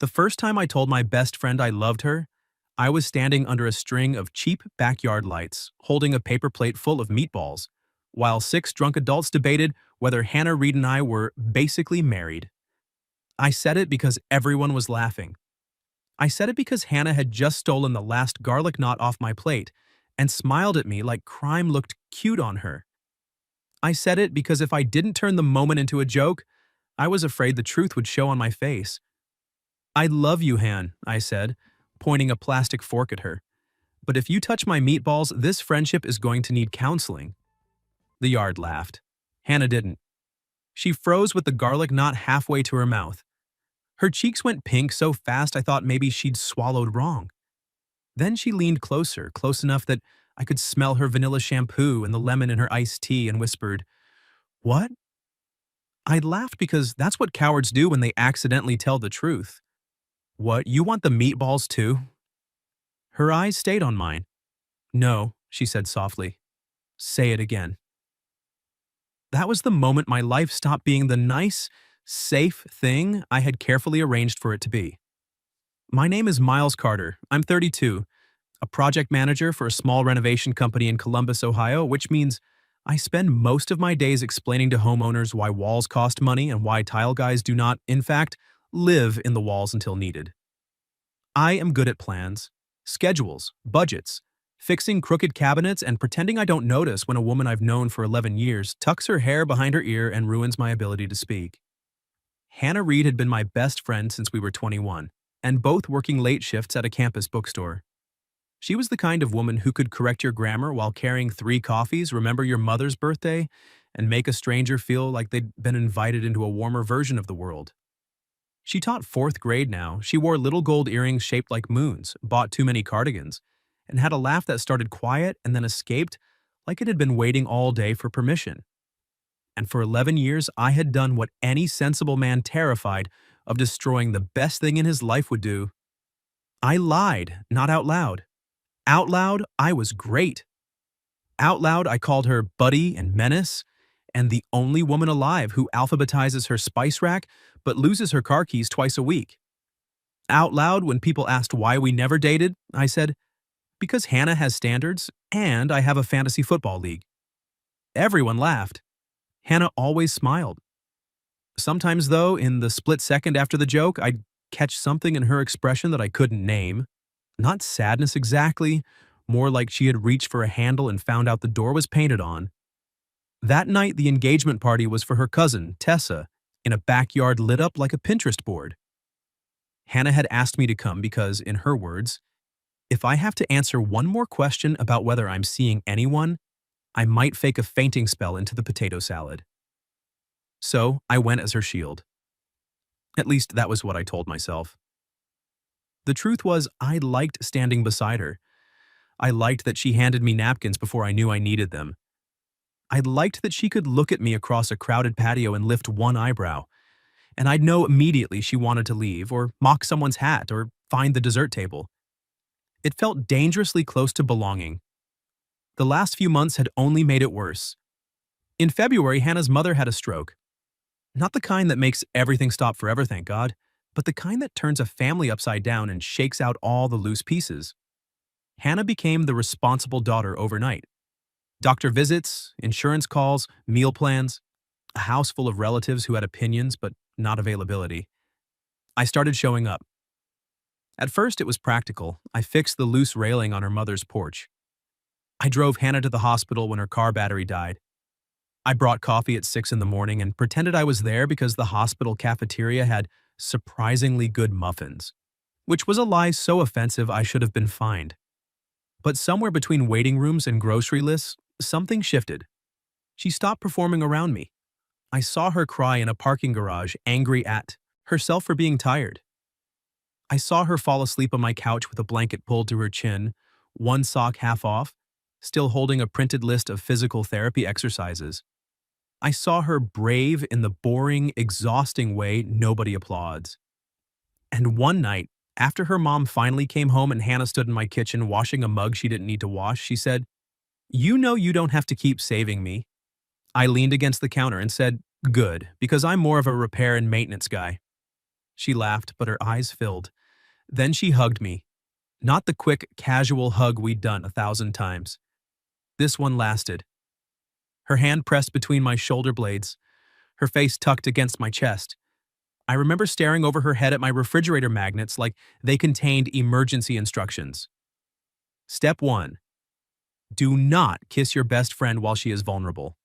The first time I told my best friend I loved her, I was standing under a string of cheap backyard lights, holding a paper plate full of meatballs, while six drunk adults debated whether Hannah Reed and I were basically married. I said it because everyone was laughing. I said it because Hannah had just stolen the last garlic knot off my plate and smiled at me like crime looked cute on her. I said it because if I didn't turn the moment into a joke, I was afraid the truth would show on my face. I love you, Han, I said, pointing a plastic fork at her. But if you touch my meatballs, this friendship is going to need counseling. The yard laughed. Hannah didn't. She froze with the garlic knot halfway to her mouth. Her cheeks went pink so fast I thought maybe she'd swallowed wrong. Then she leaned closer, close enough that I could smell her vanilla shampoo and the lemon in her iced tea, and whispered, "What?" I laughed because that's what cowards do when they accidentally tell the truth. "What, you want the meatballs too?" Her eyes stayed on mine. "No," she said softly. "Say it again." That was the moment my life stopped being the nice, safe thing I had carefully arranged for it to be. My name is Miles Carter. I'm 32, a project manager for a small renovation company in Columbus, Ohio, which means I spend most of my days explaining to homeowners why walls cost money and why tile guys do not, in fact, live in the walls until needed. I am good at plans, schedules, budgets, fixing crooked cabinets, and pretending I don't notice when a woman I've known for 11 years tucks her hair behind her ear and ruins my ability to speak. Hannah Reed had been my best friend since we were 21, and both working late shifts at a campus bookstore. She was the kind of woman who could correct your grammar while carrying 3 coffees, remember your mother's birthday, and make a stranger feel like they'd been invited into a warmer version of the world. She taught 4th grade now. She wore little gold earrings shaped like moons, bought too many cardigans, and had a laugh that started quiet and then escaped like it had been waiting all day for permission. And for 11 years, I had done what any sensible man terrified of destroying the best thing in his life would do. I lied, not out loud. Out loud, I was great. Out loud, I called her Buddy and Menace, and the only woman alive who alphabetizes her spice rack but loses her car keys twice a week. Out loud, when people asked why we never dated, I said, because Hannah has standards and I have a fantasy football league. Everyone laughed. Hannah always smiled. Sometimes, though, in the split second after the joke, I'd catch something in her expression that I couldn't name. Not sadness exactly, more like she had reached for a handle and found out the door was painted on. That night, the engagement party was for her cousin, Tessa, in a backyard lit up like a Pinterest board. Hannah had asked me to come because, in her words, if I have to answer one more question about whether I'm seeing anyone, I might fake a fainting spell into the potato salad. So I went as her shield. At least that was what I told myself. The truth was, I liked standing beside her. I liked that she handed me napkins before I knew I needed them. I liked that she could look at me across a crowded patio and lift one eyebrow, and I'd know immediately she wanted to leave, or mock someone's hat, or find the dessert table. It felt dangerously close to belonging. The last few months had only made it worse. In February, Hannah's mother had a stroke. Not the kind that makes everything stop forever, thank God, but the kind that turns a family upside down and shakes out all the loose pieces. Hannah became the responsible daughter overnight. Doctor visits, insurance calls, meal plans, a house full of relatives who had opinions but not availability. I started showing up. At first, it was practical. I fixed the loose railing on her mother's porch. I drove Hannah to the hospital when her car battery died. I brought coffee at 6 in the morning and pretended I was there because the hospital cafeteria had surprisingly good muffins, which was a lie so offensive I should have been fined. But somewhere between waiting rooms and grocery lists, something shifted. She stopped performing around me. I saw her cry in a parking garage, angry at herself for being tired. I saw her fall asleep on my couch with a blanket pulled to her chin, one sock half off, still holding a printed list of physical therapy exercises. I saw her brave in the boring, exhausting way nobody applauds. And one night, after her mom finally came home and Hannah stood in my kitchen washing a mug she didn't need to wash, she said, "You know you don't have to keep saving me." I leaned against the counter and said, "Good, because I'm more of a repair and maintenance guy." She laughed, but her eyes filled. Then she hugged me. Not the quick, casual hug we'd done 1,000 times. This one lasted. Her hand pressed between my shoulder blades, her face tucked against my chest. I remember staring over her head at my refrigerator magnets like they contained emergency instructions. Step 1. Do not kiss your best friend while she is vulnerable.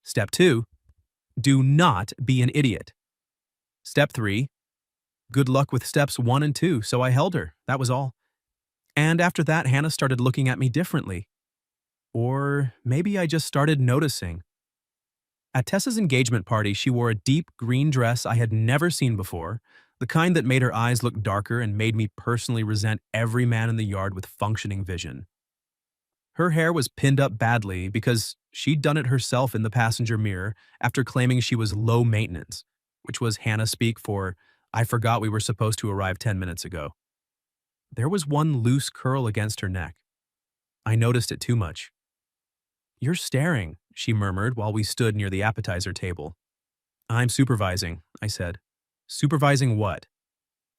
Step 2. Do not be an idiot. Step 3. Good luck with steps 1 and 2, so I held her. That was all. And after that, Hannah started looking at me differently. Or maybe I just started noticing. At Tessa's engagement party, she wore a deep green dress I had never seen before, the kind that made her eyes look darker and made me personally resent every man in the yard with functioning vision. Her hair was pinned up badly because she'd done it herself in the passenger mirror after claiming she was low maintenance, which was Hannah speak for, I forgot we were supposed to arrive 10 minutes ago. There was one loose curl against her neck. I noticed it too much. You're staring, she murmured while we stood near the appetizer table. I'm supervising, I said. Supervising what?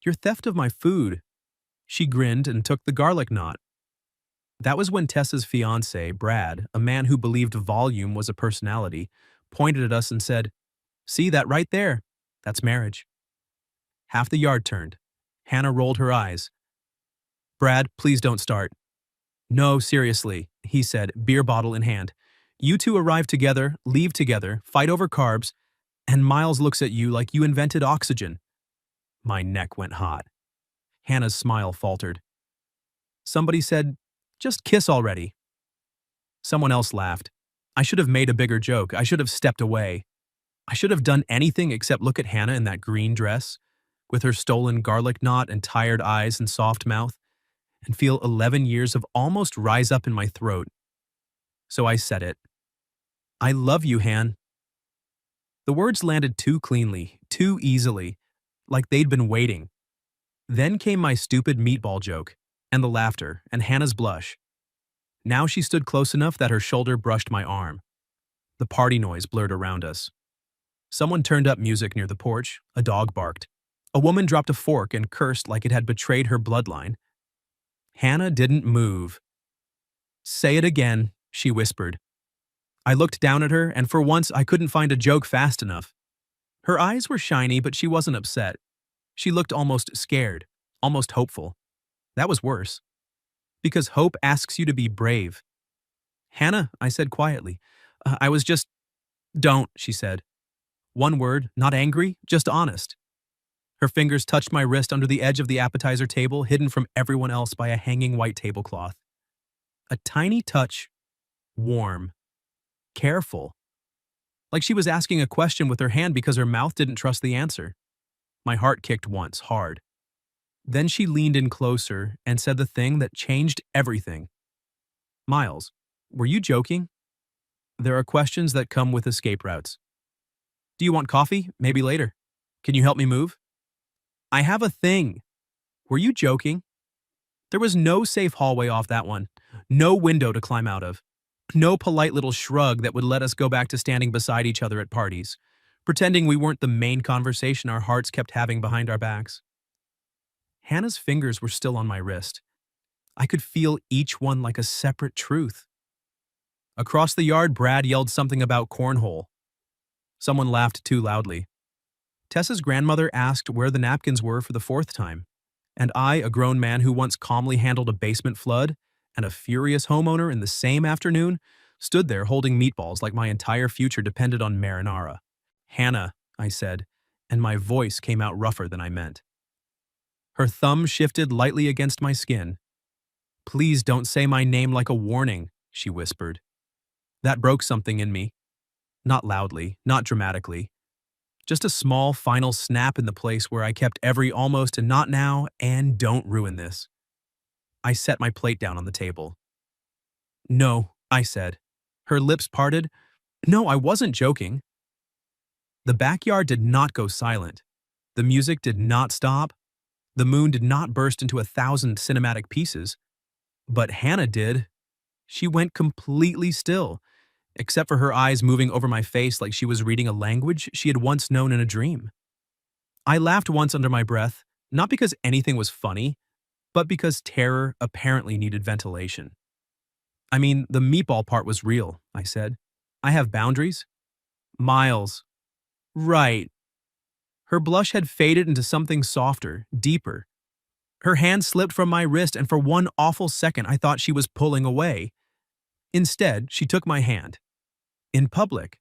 Your theft of my food. She grinned and took the garlic knot. That was when Tessa's fiancé, Brad, a man who believed volume was a personality, pointed at us and said, See that right there? That's marriage. Half the yard turned. Hannah rolled her eyes. Brad, please don't start. No, seriously, he said, beer bottle in hand. You two arrive together, leave together, fight over carbs, and Miles looks at you like you invented oxygen. My neck went hot. Hannah's smile faltered. Somebody said, just kiss already. Someone else laughed. I should have made a bigger joke. I should have stepped away. I should have done anything except look at Hannah in that green dress, with her stolen garlic knot and tired eyes and soft mouth, and feel 11 years of almost rise up in my throat. So I said it. I love you, Han. The words landed too cleanly, too easily, like they'd been waiting. Then came my stupid meatball joke, and the laughter, and Hannah's blush. Now she stood close enough that her shoulder brushed my arm. The party noise blurred around us. Someone turned up music near the porch, a dog barked. A woman dropped a fork and cursed like it had betrayed her bloodline. Hannah didn't move. Say it again, she whispered. I looked down at her, and for once I couldn't find a joke fast enough. Her eyes were shiny, but she wasn't upset. She looked almost scared, almost hopeful. That was worse. Because hope asks you to be brave. Hannah, I said quietly. I was just... Don't, she said. One word, not angry, just honest. Her fingers touched my wrist under the edge of the appetizer table, hidden from everyone else by a hanging white tablecloth. A tiny touch, warm, careful. Like she was asking a question with her hand because her mouth didn't trust the answer. My heart kicked once, hard. Then she leaned in closer and said the thing that changed everything. Miles, were you joking? There are questions that come with escape routes. Do you want coffee? Maybe later. Can you help me move? I have a thing. Were you joking? There was no safe hallway off that one. No window to climb out of. No polite little shrug that would let us go back to standing beside each other at parties, pretending we weren't the main conversation our hearts kept having behind our backs. Hannah's fingers were still on my wrist. I could feel each one like a separate truth. Across the yard, Brad yelled something about cornhole. Someone laughed too loudly. Tessa's grandmother asked where the napkins were for the 4th time, and I, a grown man who once calmly handled a basement flood, and a furious homeowner in the same afternoon, stood there holding meatballs like my entire future depended on marinara. Hannah, I said, and my voice came out rougher than I meant. Her thumb shifted lightly against my skin. Please don't say my name like a warning, she whispered. That broke something in me. Not loudly, not dramatically. Just a small final snap in the place where I kept every almost and not now and don't ruin this. I set my plate down on the table. No, I said. Her lips parted. No, I wasn't joking. The backyard did not go silent. The music did not stop. The moon did not burst into 1,000 cinematic pieces. But Hannah did. She went completely still, except for her eyes moving over my face like she was reading a language she had once known in a dream. I laughed once under my breath, not because anything was funny, but because terror apparently needed ventilation. I mean, the meatball part was real, I said. I have boundaries. Miles. Right. Her blush had faded into something softer, deeper. Her hand slipped from my wrist, and for one awful second I thought she was pulling away. Instead, she took my hand. In public.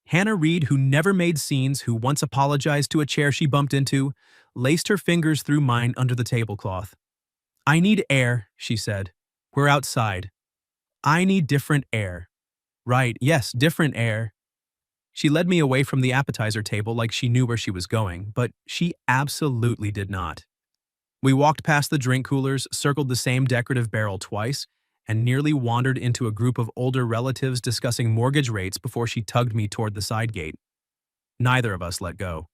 Hannah Reed, who never made scenes, who once apologized to a chair she bumped into, laced her fingers through mine under the tablecloth. I need air, she said. We're outside. I need different air. Right, yes, different air. She led me away from the appetizer table like she knew where she was going, but she absolutely did not. We walked past the drink coolers, circled the same decorative barrel twice, and nearly wandered into a group of older relatives discussing mortgage rates before she tugged me toward the side gate. Neither of us let go.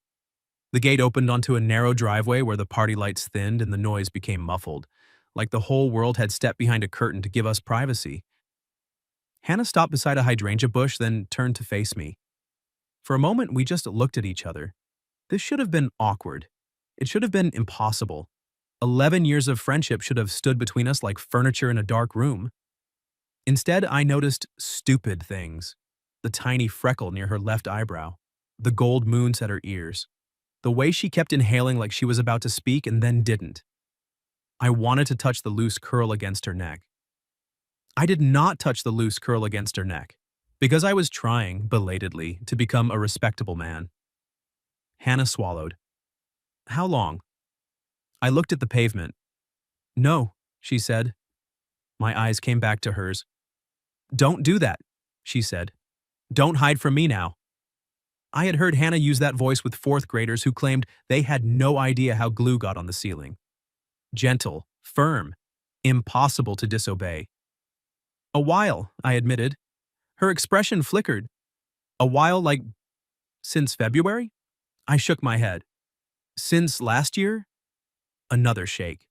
The gate opened onto a narrow driveway where the party lights thinned and the noise became muffled, like the whole world had stepped behind a curtain to give us privacy. Hannah stopped beside a hydrangea bush, then turned to face me. For a moment, we just looked at each other. This should have been awkward. It should have been impossible. 11 years of friendship should have stood between us like furniture in a dark room. Instead, I noticed stupid things. The tiny freckle near her left eyebrow, the gold moons at her ears, the way she kept inhaling like she was about to speak and then didn't. I wanted to touch the loose curl against her neck. I did not touch the loose curl against her neck, because I was trying, belatedly, to become a respectable man. Hannah swallowed. How long? I looked at the pavement. No, she said. My eyes came back to hers. Don't do that, she said. Don't hide from me now. I had heard Hannah use that voice with fourth graders who claimed they had no idea how glue got on the ceiling. Gentle, firm, impossible to disobey. A while, I admitted. Her expression flickered. A while like, since February? I shook my head. Since last year? Another shake.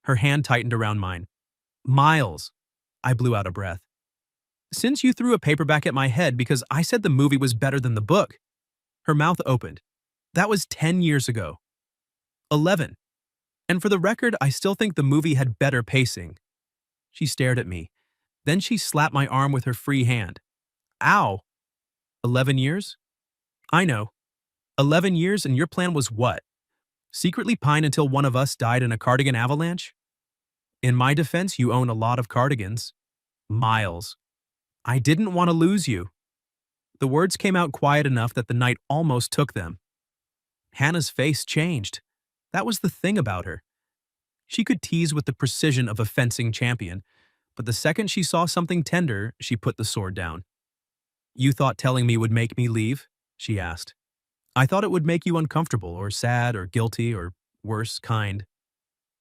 Her hand tightened around mine. Miles. I blew out a breath. Since you threw a paperback at my head because I said the movie was better than the book. Her mouth opened. That was 10 years ago. 11. And for the record, I still think the movie had better pacing. She stared at me. Then she slapped my arm with her free hand. Ow. 11 years? I know. 11 years, and your plan was what? Secretly pine until one of us died in a cardigan avalanche? In my defense, you own a lot of cardigans. Miles. I didn't want to lose you. The words came out quiet enough that the night almost took them. Hannah's face changed. That was the thing about her. She could tease with the precision of a fencing champion, but the second she saw something tender, she put the sword down. You thought telling me would make me leave? She asked. I thought it would make you uncomfortable or sad or guilty or worse, kind.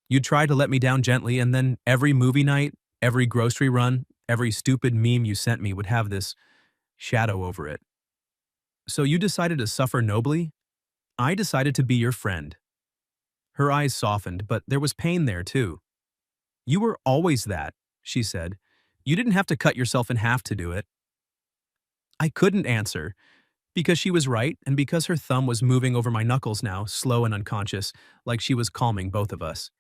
You'd try to let me down gently, and then every movie night, every grocery run, every stupid meme you sent me would have this shadow over it. So you decided to suffer nobly? I decided to be your friend. Her eyes softened, but there was pain there too. You were always that, she said. You didn't have to cut yourself in half to do it. I couldn't answer, because she was right and because her thumb was moving over my knuckles now, slow and unconscious, like she was calming both of us.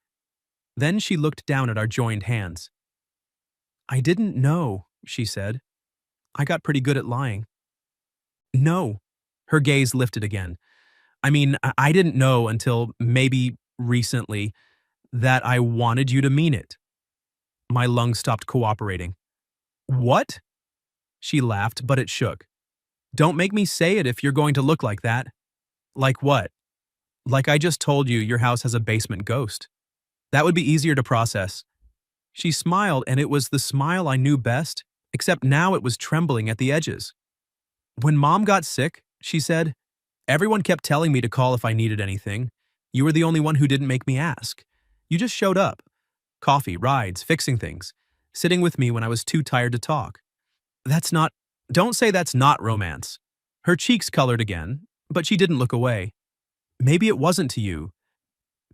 Then she looked down at our joined hands. I didn't know, she said. I got pretty good at lying. No. Her gaze lifted again. I mean, I didn't know until maybe recently that I wanted you to mean it. My lungs stopped cooperating. What? She laughed, but it shook. Don't make me say it if you're going to look like that. Like what? Like I just told you your house has a basement ghost. That would be easier to process. She smiled, and it was the smile I knew best, except now it was trembling at the edges. When Mom got sick, she said, everyone kept telling me to call if I needed anything. You were the only one who didn't make me ask. You just showed up. Coffee, rides, fixing things. Sitting with me when I was too tired to talk. Don't say that's not romance. Her cheeks colored again, but she didn't look away. Maybe it wasn't to you.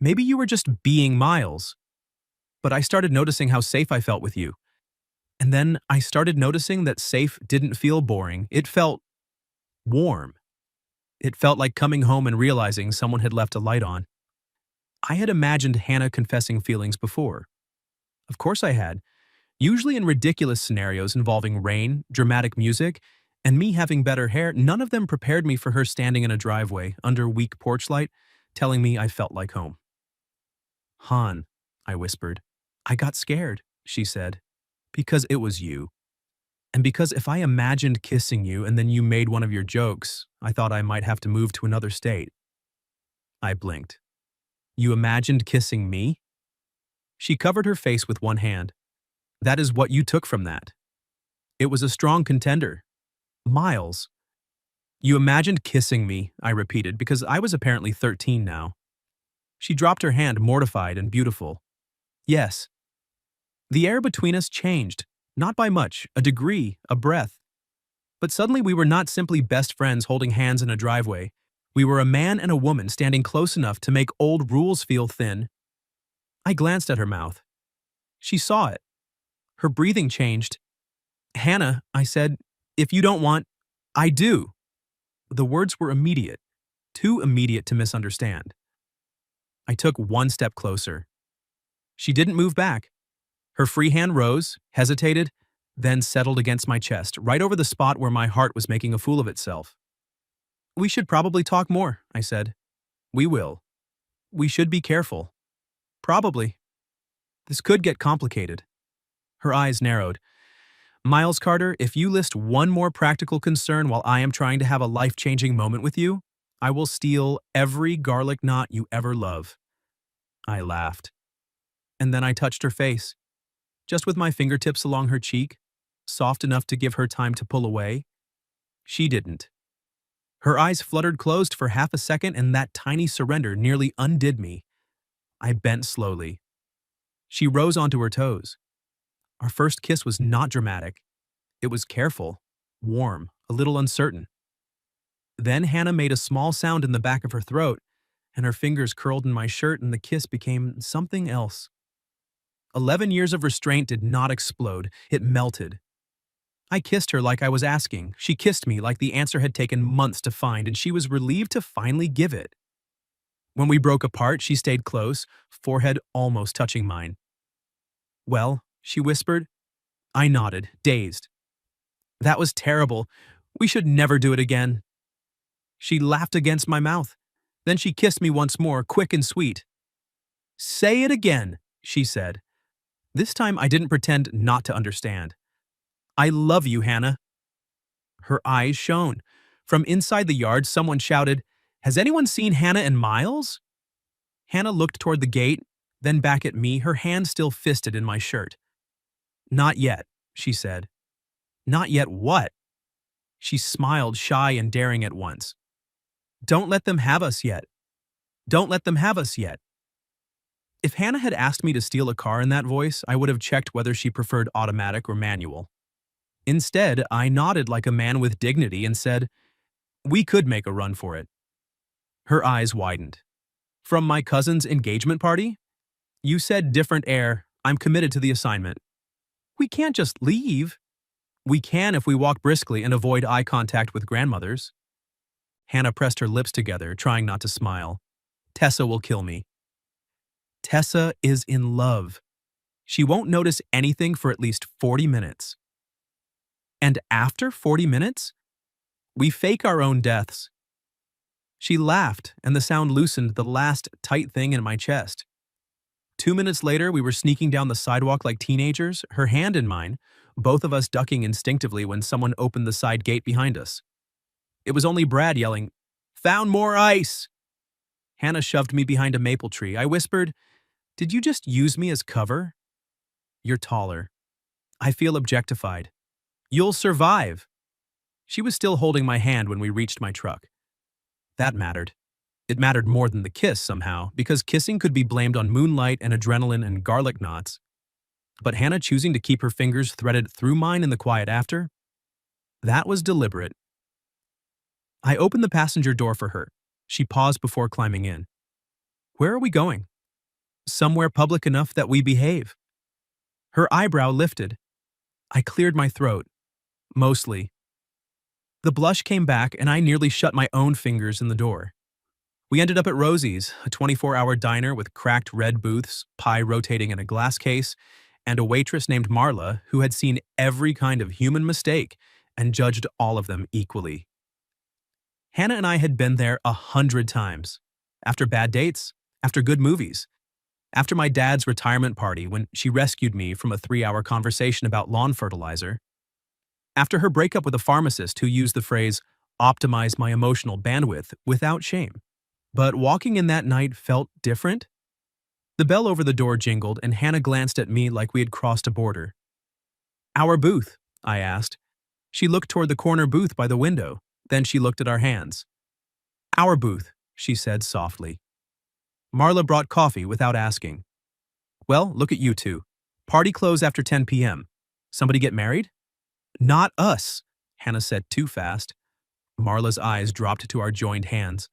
Maybe you were just being Miles. But I started noticing how safe I felt with you. And then I started noticing that safe didn't feel boring. It felt warm. It felt like coming home and realizing someone had left a light on. I had imagined Hannah confessing feelings before. Of course I had, usually in ridiculous scenarios involving rain, dramatic music, and me having better hair. None of them prepared me for her standing in a driveway under weak porch light, telling me I felt like home. Han, I whispered. I got scared, she said, because it was you. And because if I imagined kissing you and then you made one of your jokes, I thought I might have to move to another state. I blinked. You imagined kissing me? She covered her face with one hand. That is what you took from that. It was a strong contender. Miles. You imagined kissing me, I repeated, because I was apparently 13 now. She dropped her hand, mortified and beautiful. Yes. The air between us changed, not by much, a degree, a breath. But suddenly we were not simply best friends holding hands in a driveway. We were a man and a woman standing close enough to make old rules feel thin. I glanced at her mouth. She saw it. Her breathing changed. Hannah, I said, if you don't want, I do. The words were immediate, too immediate to misunderstand. I took one step closer. She didn't move back. Her free hand rose, hesitated, then settled against my chest, right over the spot where my heart was making a fool of itself. We should probably talk more, I said. We will. We should be careful. Probably. This could get complicated. Her eyes narrowed. Miles Carter, if you list one more practical concern while I am trying to have a life-changing moment with you, I will steal every garlic knot you ever love. I laughed. And then I touched her face, just with my fingertips along her cheek, soft enough to give her time to pull away. She didn't. Her eyes fluttered closed for half a second, and that tiny surrender nearly undid me. I bent slowly. She rose onto her toes. Our first kiss was not dramatic. It was careful, warm, a little uncertain. Then Hannah made a small sound in the back of her throat, and her fingers curled in my shirt, and the kiss became something else. 11 years of restraint did not explode. It melted. I kissed her like I was asking. She kissed me like the answer had taken months to find, and she was relieved to finally give it. When we broke apart, she stayed close, forehead almost touching mine. Well, she whispered. I nodded, dazed. That was terrible. We should never do it again. She laughed against my mouth. Then she kissed me once more, quick and sweet. Say it again, she said. This time I didn't pretend not to understand. I love you, Hannah. Her eyes shone. From inside the yard, someone shouted, Has anyone seen Hannah and Miles? Hannah looked toward the gate, then back at me, her hand still fisted in my shirt. Not yet, she said. Not yet what? She smiled, shy and daring at once. Don't let them have us yet. Don't let them have us yet. If Hannah had asked me to steal a car in that voice, I would have checked whether she preferred automatic or manual. Instead, I nodded like a man with dignity and said, We could make a run for it. Her eyes widened. From my cousin's engagement party? You said different air. I'm committed to the assignment. We can't just leave. We can if we walk briskly and avoid eye contact with grandmothers. Hannah pressed her lips together, trying not to smile. Tessa will kill me. Tessa is in love. She won't notice anything for at least 40 minutes. And after 40 minutes, we fake our own deaths. She laughed, and the sound loosened the last tight thing in my chest. 2 minutes later, we were sneaking down the sidewalk like teenagers, her hand in mine, both of us ducking instinctively when someone opened the side gate behind us. It was only Brad yelling, Found more ice! Hannah shoved me behind a maple tree. I whispered, Did you just use me as cover? You're taller. I feel objectified. You'll survive. She was still holding my hand when we reached my truck. That mattered. It mattered more than the kiss somehow, because kissing could be blamed on moonlight and adrenaline and garlic knots. But Hannah choosing to keep her fingers threaded through mine in the quiet after? That was deliberate. I opened the passenger door for her. She paused before climbing in. Where are we going? Somewhere public enough that we behave. Her eyebrow lifted. I cleared my throat. Mostly. The blush came back and I nearly shut my own fingers in the door. We ended up at Rosie's, a 24-hour diner with cracked red booths, pie rotating in a glass case, and a waitress named Marla who had seen every kind of human mistake and judged all of them equally. Hannah and I had been there 100 times. After bad dates, after good movies, after my dad's retirement party when she rescued me from a 3-hour conversation about lawn fertilizer, after her breakup with a pharmacist who used the phrase, optimize my emotional bandwidth without shame. But walking in that night felt different. The bell over the door jingled and Hannah glanced at me like we had crossed a border. Our booth, I asked. She looked toward the corner booth by the window. Then she looked at our hands. Our booth, she said softly. Marla brought coffee without asking. Well, look at you two. Party close after 10 p.m. Somebody get married? Not us, Hannah said too fast. Marla's eyes dropped to our joined hands.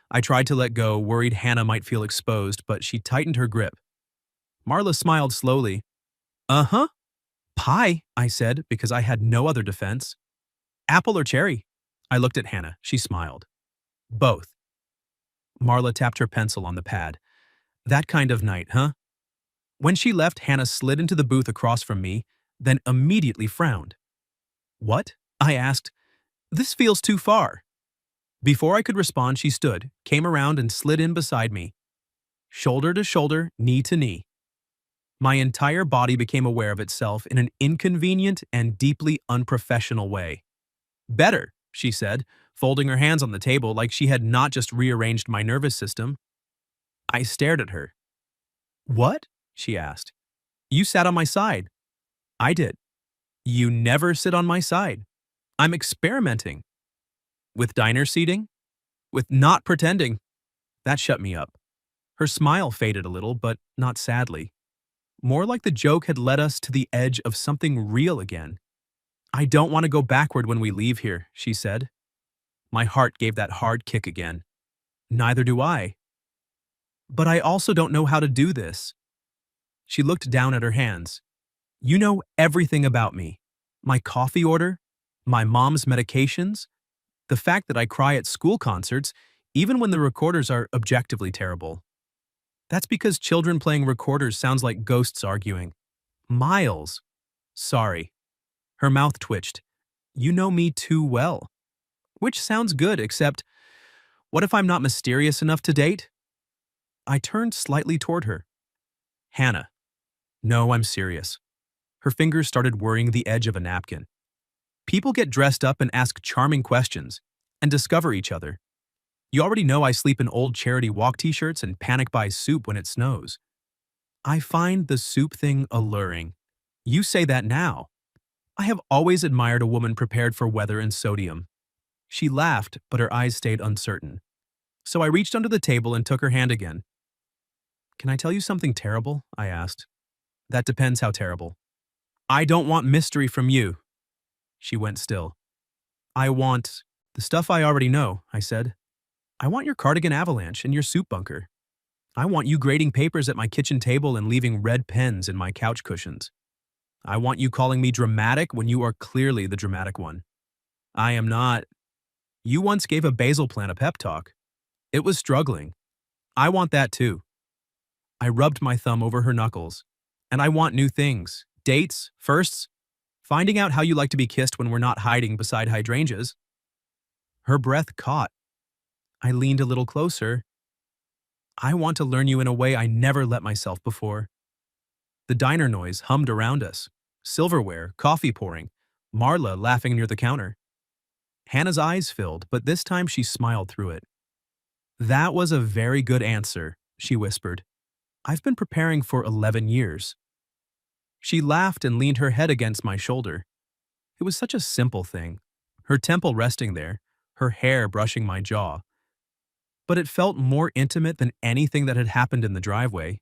I tried to let go, worried Hannah might feel exposed, but she tightened her grip. Marla smiled slowly. Uh-huh. Pie, I said, because I had no other defense. Apple or cherry? I looked at Hannah. She smiled. Both. Marla tapped her pencil on the pad. That kind of night, huh? When she left, Hannah slid into the booth across from me, then immediately frowned. What? I asked. This feels too far. Before I could respond, she stood, came around and slid in beside me. Shoulder to shoulder, knee to knee. My entire body became aware of itself in an inconvenient and deeply unprofessional way. Better, she said, folding her hands on the table like she had not just rearranged my nervous system. I stared at her. What? She asked. You sat on my side. I did. You never sit on my side. I'm experimenting. With diner seating? With not pretending. That shut me up. Her smile faded a little, but not sadly. More like the joke had led us to the edge of something real again. I don't want to go backward when we leave here, she said. My heart gave that hard kick again. Neither do I. But I also don't know how to do this. She looked down at her hands. You know everything about me. My coffee order, my mom's medications, the fact that I cry at school concerts, even when the recorders are objectively terrible. That's because children playing recorders sounds like ghosts arguing. Miles. Sorry. Her mouth twitched. You know me too well. Which sounds good, except, what if I'm not mysterious enough to date? I turned slightly toward her. Hannah. No, I'm serious. Her fingers started worrying the edge of a napkin. People get dressed up and ask charming questions, and discover each other. You already know I sleep in old charity walk t-shirts and panic buy soup when it snows. I find the soup thing alluring. You say that now. I have always admired a woman prepared for weather and sodium. She laughed, but her eyes stayed uncertain. So I reached under the table and took her hand again. Can I tell you something terrible? I asked. That depends how terrible. I don't want mystery from you. She went still. I want the stuff I already know, I said. I want your cardigan avalanche and your soup bunker. I want you grading papers at my kitchen table and leaving red pens in my couch cushions. I want you calling me dramatic when you are clearly the dramatic one. I am not. You once gave a basil plant a pep talk. It was struggling. I want that too. I rubbed my thumb over her knuckles. And I want new things. Dates, firsts, finding out how you like to be kissed when we're not hiding beside hydrangeas. Her breath caught. I leaned a little closer. I want to learn you in a way I never let myself before. The diner noise hummed around us. Silverware, coffee pouring, Marla laughing near the counter. Hannah's eyes filled, but this time she smiled through it. That was a very good answer, she whispered. I've been preparing for 11 years. She laughed and leaned her head against my shoulder. It was such a simple thing, her temple resting there, her hair brushing my jaw. But it felt more intimate than anything that had happened in the driveway.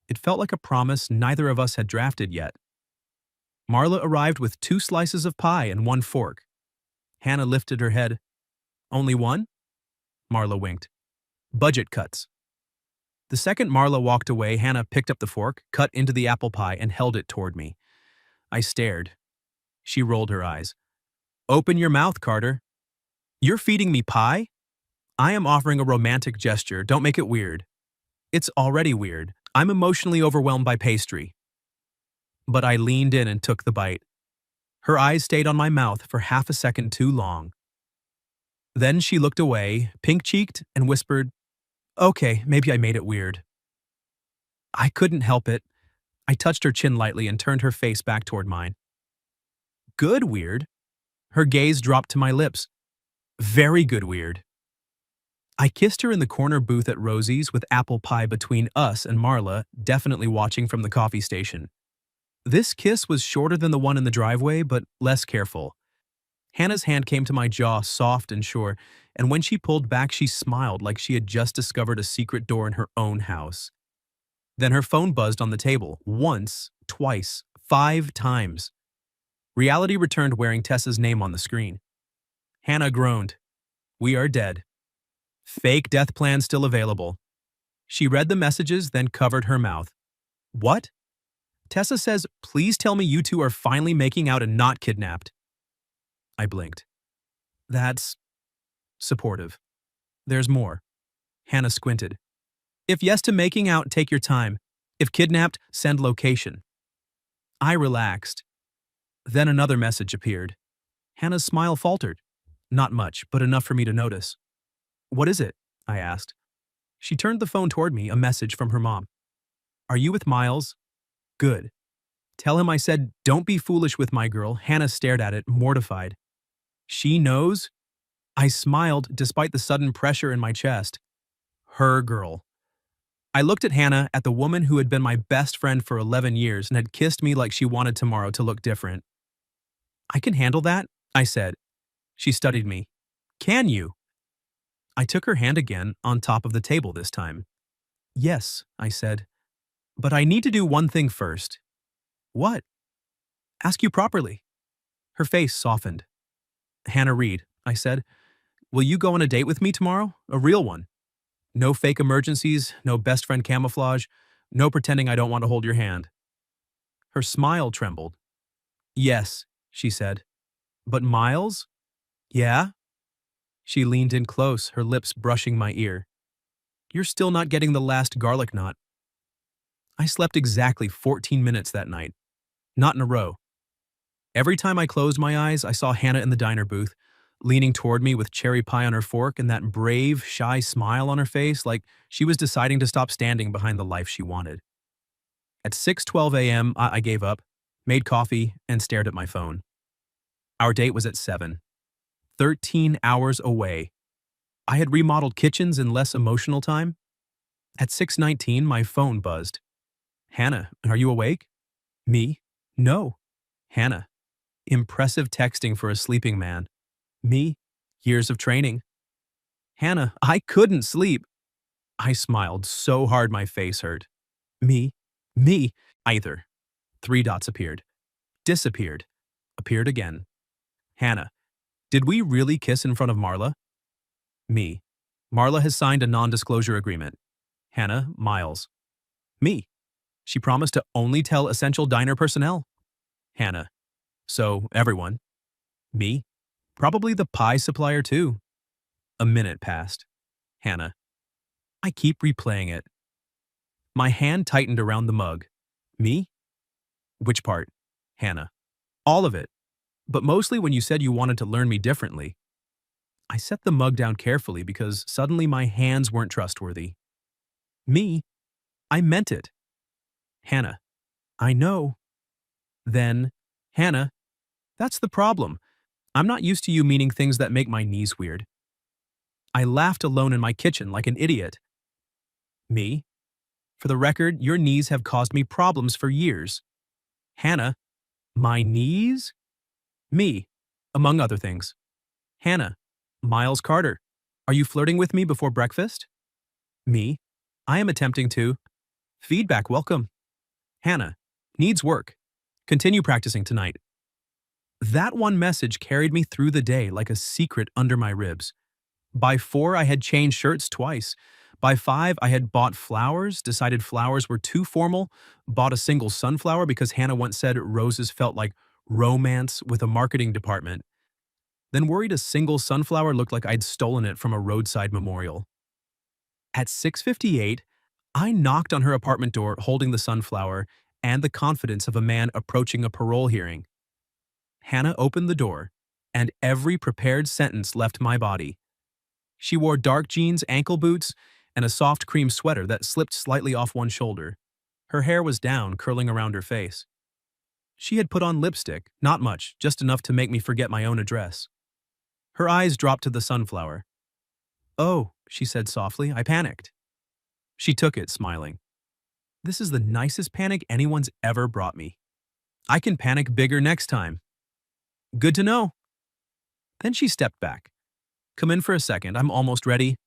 It felt like a promise neither of us had drafted yet. Marla arrived with 2 slices of pie and 1 fork. Hannah lifted her head. Only one? Marla winked. Budget cuts. The second Marla walked away, Hannah picked up the fork, cut into the apple pie, and held it toward me. I stared. She rolled her eyes. Open your mouth, Carter. You're feeding me pie? I am offering a romantic gesture. Don't make it weird. It's already weird. I'm emotionally overwhelmed by pastry. But I leaned in and took the bite. Her eyes stayed on my mouth for half a second too long. Then she looked away, pink-cheeked, and whispered, "Okay, maybe I made it weird." I couldn't help it. I touched her chin lightly and turned her face back toward mine. Good weird. Her gaze dropped to my lips. Very good weird. I kissed her in the corner booth at Rosie's with apple pie between us and Marla, definitely watching from the coffee station. This kiss was shorter than the one in the driveway, but less careful. Hannah's hand came to my jaw, soft and sure, and when she pulled back, she smiled like she had just discovered a secret door in her own house. Then her phone buzzed on the table, once, twice, 5 times. Reality returned wearing Tessa's name on the screen. Hannah groaned. "We are dead. Fake death plan still available." She read the messages, then covered her mouth. "What?" Tessa says, "Please tell me you two are finally making out and not kidnapped." I blinked. That's supportive. There's more. Hannah squinted. "If yes to making out, take your time. If kidnapped, send location." I relaxed. Then another message appeared. Hannah's smile faltered. Not much, but enough for me to notice. "What is it?" I asked. She turned the phone toward me, a message from her mom. "Are you with Miles?" "Good. Tell him I said, don't be foolish with my girl." Hannah stared at it, mortified. "She knows?" I smiled despite the sudden pressure in my chest. Her girl. I looked at Hannah, at the woman who had been my best friend for 11 years and had kissed me like she wanted tomorrow to look different. "I can handle that," I said. She studied me. "Can you?" I took her hand again, on top of the table this time. "Yes," I said. "But I need to do one thing first." "What?" "Ask you properly." Her face softened. "Hannah Reed," I said, "will you go on a date with me tomorrow? A real one. No fake emergencies, no best friend camouflage, no pretending I don't want to hold your hand." Her smile trembled. "Yes," she said. "But Miles?" "Yeah?" She leaned in close, her lips brushing my ear. "You're still not getting the last garlic knot." I slept exactly 14 minutes that night. Not in a row. Every time I closed my eyes, I saw Hannah in the diner booth, leaning toward me with cherry pie on her fork and that brave, shy smile on her face like she was deciding to stop standing behind the life she wanted. At 6:12 a.m., I gave up, made coffee, and stared at my phone. Our date was at 7. 13 hours away. I had remodeled kitchens in less emotional time. At 6:19, my phone buzzed. "Hannah, are you awake?" "Me? No." "Hannah." Impressive texting for a sleeping man. "Me? Years of training." "Hannah, I couldn't sleep." I smiled so hard my face hurt. "Me? Me?" Either. 3 dots appeared. Disappeared. Appeared again. "Hannah, did we really kiss in front of Marla?" "Me. Marla has signed a non-disclosure agreement." "Hannah, Miles." "Me. She promised to only tell essential diner personnel." "Hannah. So, everyone." "Me. Probably the pie supplier too." A minute passed. "Hannah." I keep replaying it. My hand tightened around the mug. "Me? Which part?" "Hannah." "All of it. But mostly when you said you wanted to learn me differently." I set the mug down carefully because suddenly my hands weren't trustworthy. "Me? I meant it." "Hannah." "I know." Then, "Hannah, that's the problem. I'm not used to you meaning things that make my knees weird." I laughed alone in my kitchen like an idiot. "Me? For the record, your knees have caused me problems for years." "Hannah, my knees?" "Me, among other things." "Hannah, Miles Carter, are you flirting with me before breakfast?" "Me, I am attempting to." "Feedback welcome." "Hannah, needs work. Continue practicing tonight." That one message carried me through the day like a secret under my ribs. By 4, I had changed shirts twice. By 5, I had bought flowers, decided flowers were too formal, bought a single sunflower because Hannah once said roses felt like romance with a marketing department. then worried a single sunflower looked like I'd stolen it from a roadside memorial. At 6:58, I knocked on her apartment door holding the sunflower and the confidence of a man approaching a parole hearing. Hannah opened the door, and every prepared sentence left my body. She wore dark jeans, ankle boots, and a soft cream sweater that slipped slightly off one shoulder. Her hair was down, curling around her face. She had put on lipstick, not much, just enough to make me forget my own address. Her eyes dropped to the sunflower. "Oh," she said softly, "I panicked." She took it, smiling. "This is the nicest panic anyone's ever brought me. I can panic bigger next time." "Good to know." Then she stepped back. "Come in for a second, I'm almost ready."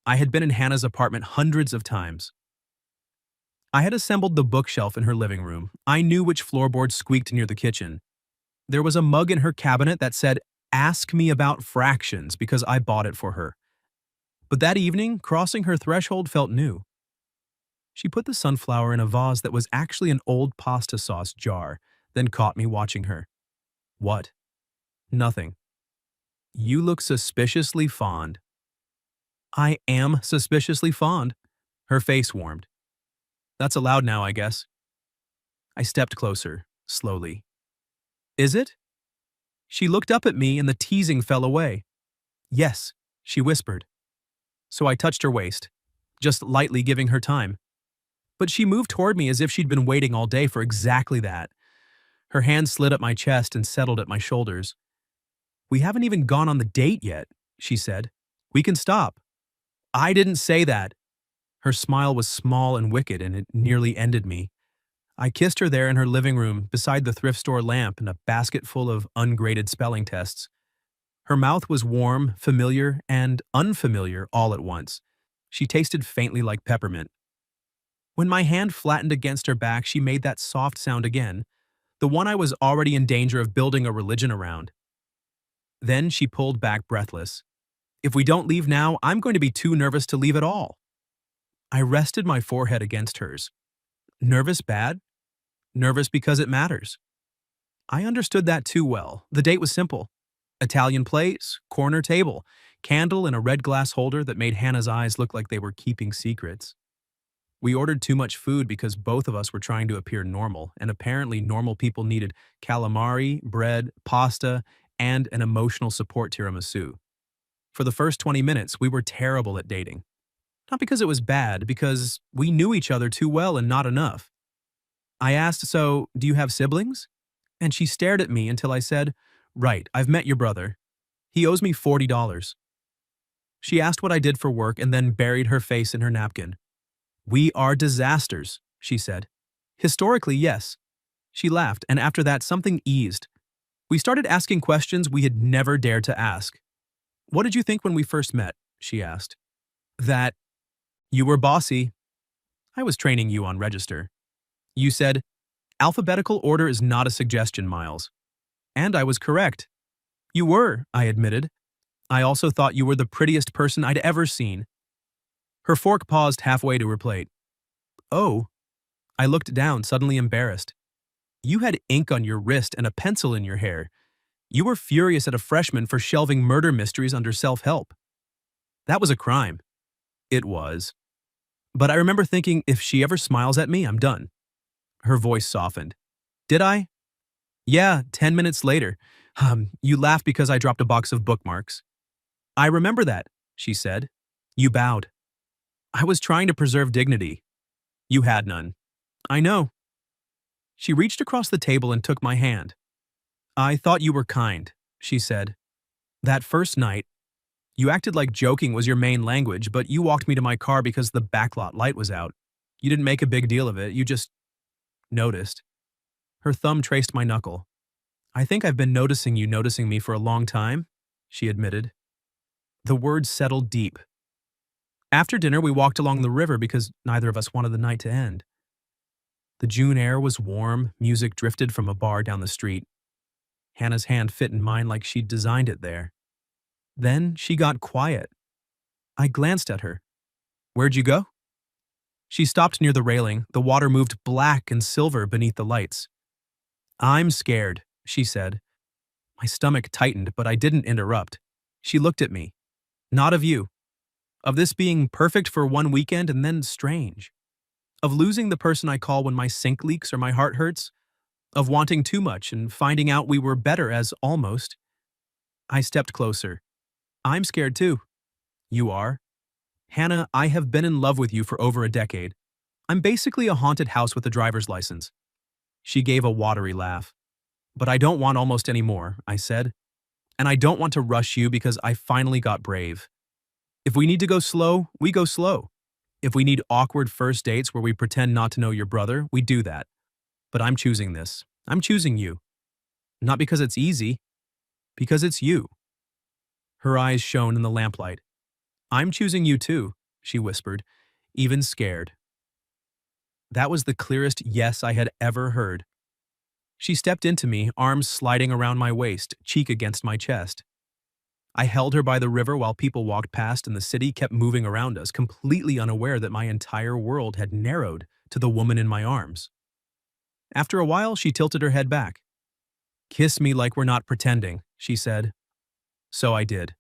I had been in Hannah's apartment hundreds of times. I had assembled the bookshelf in her living room. I knew which floorboard squeaked near the kitchen. There was a mug in her cabinet that said, "Ask me about fractions," because I bought it for her. But that evening, crossing her threshold felt new. She put the sunflower in a vase that was actually an old pasta sauce jar, then caught me watching her. "What?" "Nothing." "You look suspiciously fond." "I am suspiciously fond." Her face warmed. "That's allowed now, I guess." I stepped closer, slowly. "Is it?" She looked up at me and the teasing fell away. "Yes," she whispered. So I touched her waist, just lightly giving her time. But she moved toward me as if she'd been waiting all day for exactly that. Her hand slid up my chest and settled at my shoulders. "We haven't even gone on the date yet," she said. "We can stop." "I didn't say that." Her smile was small and wicked, and it nearly ended me. I kissed her there in her living room, beside the thrift store lamp and a basket full of ungraded spelling tests. Her mouth was warm, familiar, and unfamiliar all at once. She tasted faintly like peppermint. When my hand flattened against her back, she made that soft sound again, the one I was already in danger of building a religion around. Then she pulled back breathless. "If we don't leave now, I'm going to be too nervous to leave at all." I rested my forehead against hers. Nervous bad? Nervous because it matters. I understood that too well. The date was simple. Italian place, corner table, candle in a red glass holder that made Hannah's eyes look like they were keeping secrets. We ordered too much food because both of us were trying to appear normal, and apparently normal people needed calamari, bread, pasta, and an emotional support tiramisu. For the first 20 minutes, we were terrible at dating. Not because it was bad, because we knew each other too well and not enough. I asked, "So, do you have siblings?" And she stared at me until I said, "Right, I've met your brother. He owes me $40. She asked what I did for work and then buried her face in her napkin. "We are disasters," she said. "Historically, yes." She laughed, and after that something eased. We started asking questions we had never dared to ask. "What did you think when we first met?" she asked. "That you were bossy." "I was training you on register." "You said, 'Alphabetical order is not a suggestion, Miles.'" "And I was correct." "You were," I admitted. "I also thought you were the prettiest person I'd ever seen." Her fork paused halfway to her plate. "Oh." I looked down, suddenly embarrassed. "You had ink on your wrist and a pencil in your hair. You were furious at a freshman for shelving murder mysteries under self-help." "That was a crime." "It was. But I remember thinking, if she ever smiles at me, I'm done." Her voice softened. "Did I?" "Yeah, 10 minutes later. You laughed because I dropped a box of bookmarks." "I remember that," she said. "You bowed." "I was trying to preserve dignity." "You had none." "I know." She reached across the table and took my hand. "I thought you were kind," she said. "That first night, you acted like joking was your main language, but you walked me to my car because the backlot light was out. You didn't make a big deal of it, you just noticed." Her thumb traced my knuckle. "I think I've been noticing you noticing me for a long time," she admitted. The words settled deep. After dinner, we walked along the river because neither of us wanted the night to end. The June air was warm, music drifted from a bar down the street. Hannah's hand fit in mine like she'd designed it there. Then she got quiet. I glanced at her. "Where'd you go?" She stopped near the railing. The water moved black and silver beneath the lights. "I'm scared," she said. My stomach tightened, but I didn't interrupt. She looked at me. Not of you. Of this being perfect for one weekend and then strange. Of losing the person I call when my sink leaks or my heart hurts. Of wanting too much and finding out we were better as almost. I stepped closer. I'm scared too. You are? Hannah, I have been in love with you for over a decade. I'm basically a haunted house with a driver's license. She gave a watery laugh. But I don't want almost any more, I said. And I don't want to rush you because I finally got brave. If we need to go slow, we go slow. If we need awkward first dates where we pretend not to know your brother, we do that. But I'm choosing this. I'm choosing you. Not because it's easy, because it's you. Her eyes shone in the lamplight. I'm choosing you too, she whispered, even scared. That was the clearest yes I had ever heard. She stepped into me, arms sliding around my waist, cheek against my chest. I held her by the river while people walked past and the city kept moving around us, completely unaware that my entire world had narrowed to the woman in my arms. After a while, she tilted her head back. Kiss me like we're not pretending, she said. So I did.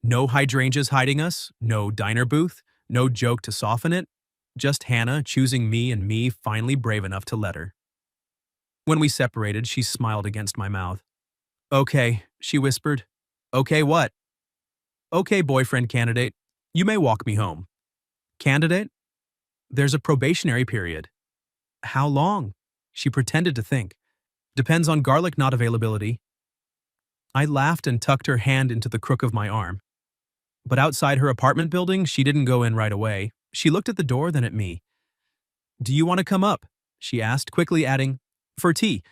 No hydrangeas hiding us, no diner booth, no joke to soften it, just Hannah choosing me and me finally brave enough to let her. When we separated, she smiled against my mouth. Okay, she whispered. Okay, what? Okay, boyfriend candidate. You may walk me home. Candidate? There's a probationary period. How long? She pretended to think. Depends on garlic knot availability. I laughed and tucked her hand into the crook of my arm. But outside her apartment building, she didn't go in right away. She looked at the door, then at me. Do you want to come up? She asked, quickly adding, for tea.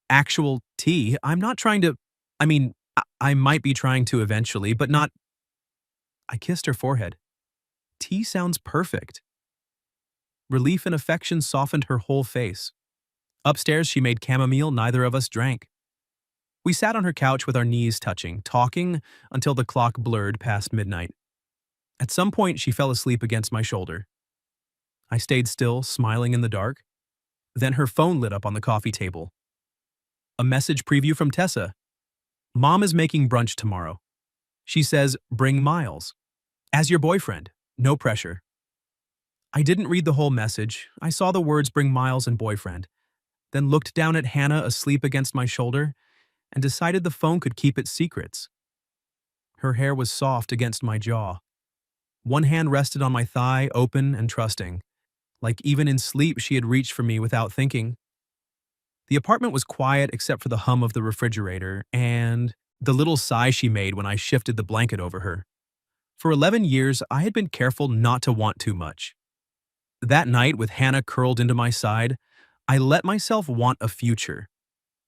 Actual tea? I'm not trying to. I might be trying to eventually, but not. I kissed her forehead. Tea sounds perfect. Relief and affection softened her whole face. Upstairs, she made chamomile neither of us drank. We sat on her couch with our knees touching, talking until the clock blurred past midnight. At some point, she fell asleep against my shoulder. I stayed still, smiling in the dark. Then her phone lit up on the coffee table. A message preview from Tessa. Mom is making brunch tomorrow. She says, bring Miles. As your boyfriend. No pressure. I didn't read the whole message. I saw the words bring Miles and boyfriend, then looked down at Hannah asleep against my shoulder and decided the phone could keep its secrets. Her hair was soft against my jaw. One hand rested on my thigh, open and trusting, like even in sleep she had reached for me without thinking. The apartment was quiet except for the hum of the refrigerator and the little sigh she made when I shifted the blanket over her. For 11 years, I had been careful not to want too much. That night, with Hannah curled into my side, I let myself want a future.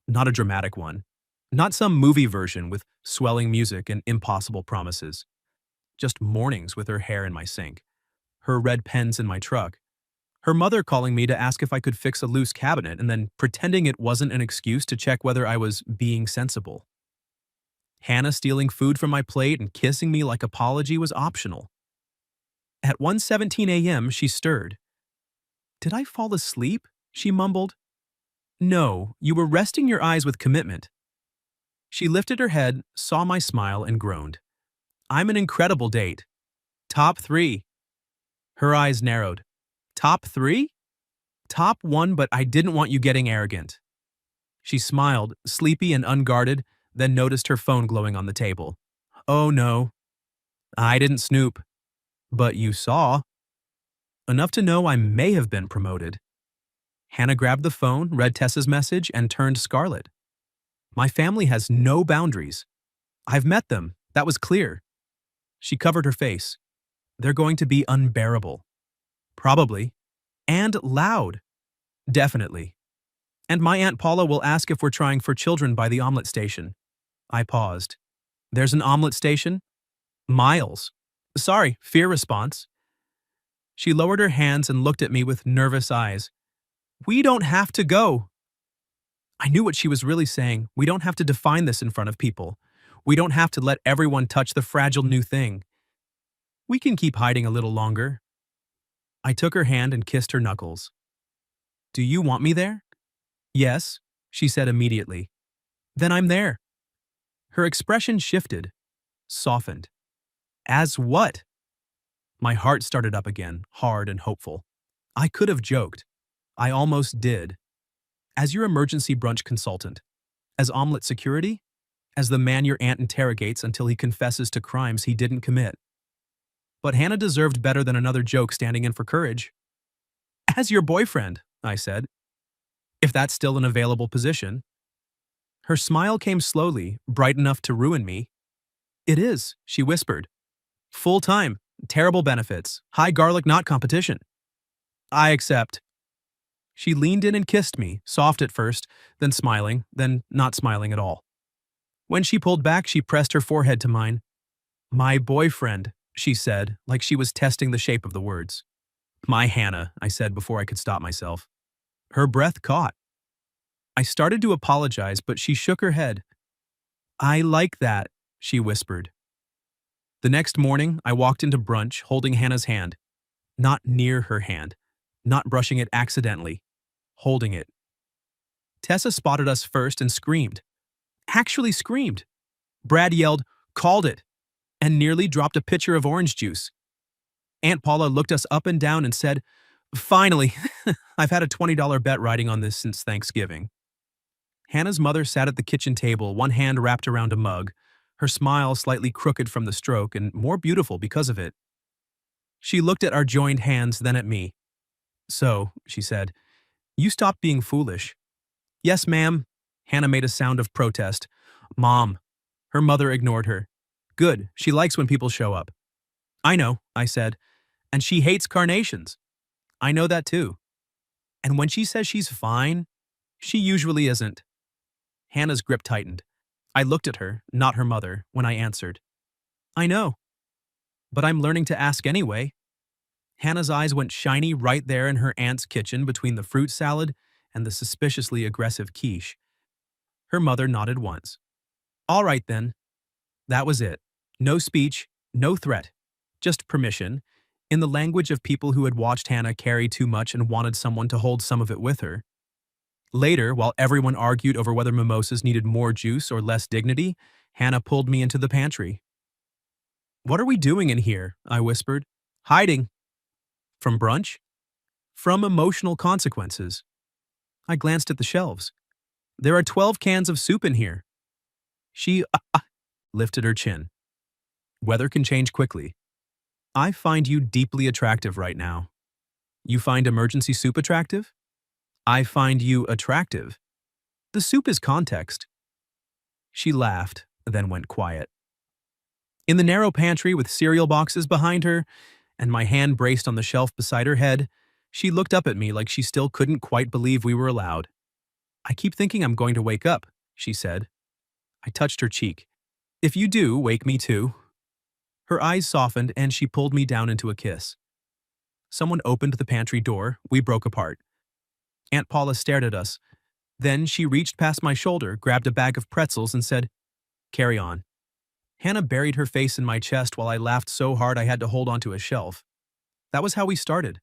Not a dramatic one. Not some movie version with swelling music and impossible promises. Just mornings with her hair in my sink, her red pens in my truck, her mother calling me to ask if I could fix a loose cabinet and then pretending it wasn't an excuse to check whether I was being sensible. Hannah stealing food from my plate and kissing me like apology was optional. At 1:17 a.m., she stirred. Did I fall asleep? She mumbled. No, you were resting your eyes with commitment. She lifted her head, saw my smile, and groaned. I'm an incredible date. Top 3. Her eyes narrowed. Top 3? Top 1, but I didn't want you getting arrogant. She smiled, sleepy and unguarded, then noticed her phone glowing on the table. Oh no. I didn't snoop. But you saw. Enough to know I may have been promoted. Hannah grabbed the phone, read Tessa's message, and turned scarlet. My family has no boundaries. I've met them. That was clear. She covered her face. They're going to be unbearable. Probably. And loud. Definitely. And my Aunt Paula will ask if we're trying for children by the omelet station. I paused. There's an omelet station? Miles. Sorry, fear response. She lowered her hands and looked at me with nervous eyes. We don't have to go. I knew what she was really saying. We don't have to define this in front of people. We don't have to let everyone touch the fragile new thing. We can keep hiding a little longer. I took her hand and kissed her knuckles. Do you want me there? Yes, she said immediately. Then I'm there. Her expression shifted, softened. As what? My heart started up again, hard and hopeful. I could have joked. I almost did. As your emergency brunch consultant. As omelet security? As the man your aunt interrogates until he confesses to crimes he didn't commit. But Hannah deserved better than another joke standing in for courage. As your boyfriend, I said. If that's still an available position. Her smile came slowly, bright enough to ruin me. It is, she whispered. Full-time, terrible benefits, high garlic knot competition. I accept. She leaned in and kissed me, soft at first, then smiling, then not smiling at all. When she pulled back, she pressed her forehead to mine. My boyfriend, she said, like she was testing the shape of the words. My Hannah, I said before I could stop myself. Her breath caught. I started to apologize, but she shook her head. I like that, she whispered. The next morning, I walked into brunch holding Hannah's hand. Not near her hand. Not brushing it accidentally. Holding it. Tessa spotted us first and screamed. Actually screamed. Brad yelled, called it, and nearly dropped a pitcher of orange juice. Aunt Paula looked us up and down and said, Finally, I've had a $20 bet riding on this since Thanksgiving. Hannah's mother sat at the kitchen table, one hand wrapped around a mug, her smile slightly crooked from the stroke and more beautiful because of it. She looked at our joined hands, then at me. So, she said, you stopped being foolish. Yes, ma'am. Hannah made a sound of protest. Mom. Her mother ignored her. Good, she likes when people show up. I know, I said, and she hates carnations. I know that too. And when she says she's fine, she usually isn't. Hannah's grip tightened. I looked at her, not her mother, when I answered. I know. But I'm learning to ask anyway. Hannah's eyes went shiny right there in her aunt's kitchen between the fruit salad and the suspiciously aggressive quiche. Her mother nodded once. All right then. That was it. No speech, no threat. Just permission, in the language of people who had watched Hannah carry too much and wanted someone to hold some of it with her. Later, while everyone argued over whether mimosas needed more juice or less dignity, Hannah pulled me into the pantry. What are we doing in here? I whispered. Hiding. From brunch? From emotional consequences. I glanced at the shelves. There are 12 cans of soup in here. She lifted her chin. Weather can change quickly. I find you deeply attractive right now. You find emergency soup attractive? I find you attractive. The soup is context. She laughed, then went quiet. In the narrow pantry with cereal boxes behind her, and my hand braced on the shelf beside her head, she looked up at me like she still couldn't quite believe we were allowed. I keep thinking I'm going to wake up, she said. I touched her cheek. If you do, wake me too. Her eyes softened and she pulled me down into a kiss. Someone opened the pantry door. We broke apart. Aunt Paula stared at us. Then she reached past my shoulder, grabbed a bag of pretzels and said, Carry on. Hannah buried her face in my chest while I laughed so hard I had to hold onto a shelf. That was how we started.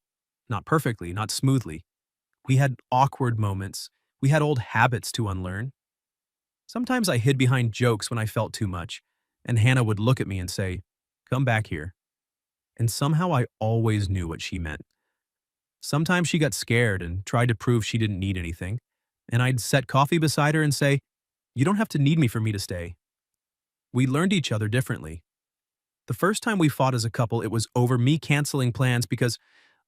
Not perfectly, not smoothly. We had awkward moments. We had old habits to unlearn. Sometimes I hid behind jokes when I felt too much, and Hannah would look at me and say, Come back here. And somehow I always knew what she meant. Sometimes she got scared and tried to prove she didn't need anything, and I'd set coffee beside her and say, You don't have to need me for me to stay. We learned each other differently. The first time we fought as a couple, it was over me canceling plans because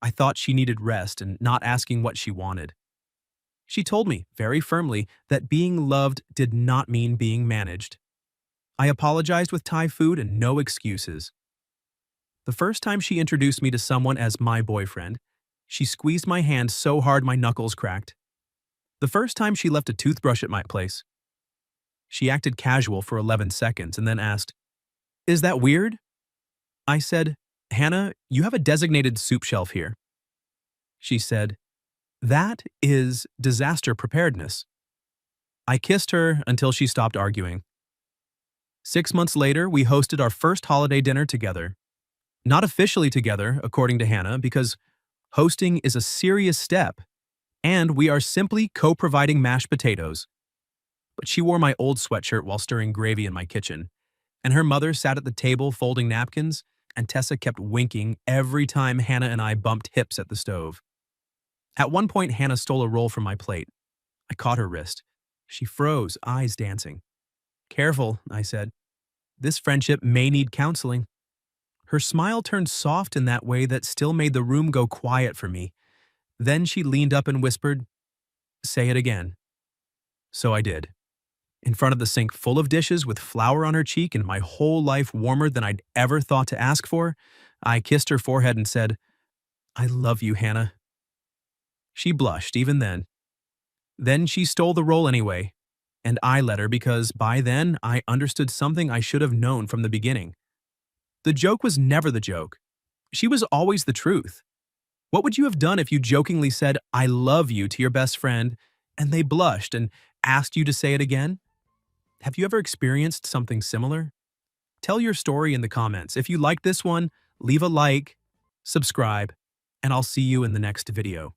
I thought she needed rest and not asking what she wanted. She told me, very firmly, that being loved did not mean being managed. I apologized with Thai food and no excuses. The first time she introduced me to someone as my boyfriend, she squeezed my hand so hard my knuckles cracked. The first time she left a toothbrush at my place. She acted casual for 11 seconds and then asked, Is that weird? I said, Hannah, you have a designated soup shelf here. She said, That is disaster preparedness. I kissed her until she stopped arguing. 6 months later, we hosted our first holiday dinner together. Not officially together, according to Hannah, because hosting is a serious step, and we are simply co-providing mashed potatoes. but she wore my old sweatshirt while stirring gravy in my kitchen. And her mother sat at the table folding napkins, and Tessa kept winking every time Hannah and I bumped hips at the stove. At one point, Hannah stole a roll from my plate. I caught her wrist. She froze, eyes dancing. "Careful," I said. "This friendship may need counseling." Her smile turned soft in that way that still made the room go quiet for me. Then she leaned up and whispered, "Say it again." So I did. In front of the sink full of dishes with flour on her cheek and my whole life warmer than I'd ever thought to ask for, I kissed her forehead and said, "I love you, Hannah." She blushed even then. Then she stole the roll anyway, and I let her because by then I understood something I should have known from the beginning. The joke was never the joke. She was always the truth. What would you have done if you jokingly said, "I love you" to your best friend, and they blushed and asked you to say it again? Have you ever experienced something similar? Tell your story in the comments. If you like this one, leave a like, subscribe, and I'll see you in the next video.